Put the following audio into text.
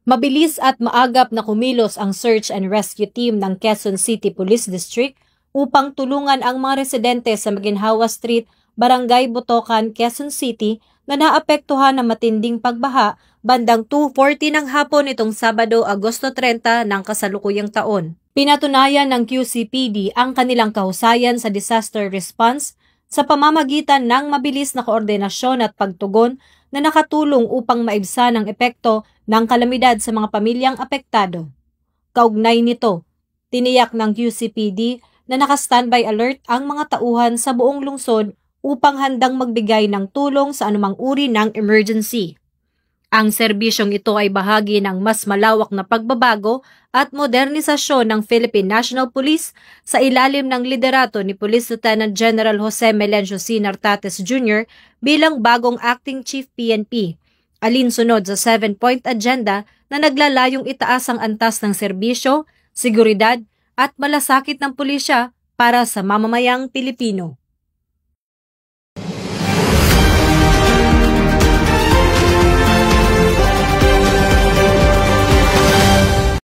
Mabilis at maagap na kumilos ang search and rescue team ng Quezon City Police District upang tulungan ang mga residente sa Maginhawa Street, Barangay Botocan, Quezon City na naapektuhan ng matinding pagbaha bandang 2:40 ng hapon itong Sabado, Agosto 30 ng kasalukuyang taon. Pinatunayan ng QCPD ang kanilang kahusayan sa disaster response sa pamamagitan ng mabilis na koordinasyon at pagtugon na nakatulong upang maibsan ang epekto ng kalamidad sa mga pamilyang apektado. Kaugnay nito, tiniyak ng QCPD na naka-standby alert ang mga tauhan sa buong lungsod upang handang magbigay ng tulong sa anumang uri ng emergency. Ang serbisyong ito ay bahagi ng mas malawak na pagbabago at modernisasyon ng Philippine National Police sa ilalim ng liderato ni Police Lieutenant General Jose Melencio C. Nartates Jr. bilang bagong Acting Chief PNP, alinsunod sa 7-point agenda na naglalayong itaas ang antas ng serbisyo, seguridad at malasakit ng pulisya para sa mamamayang Pilipino.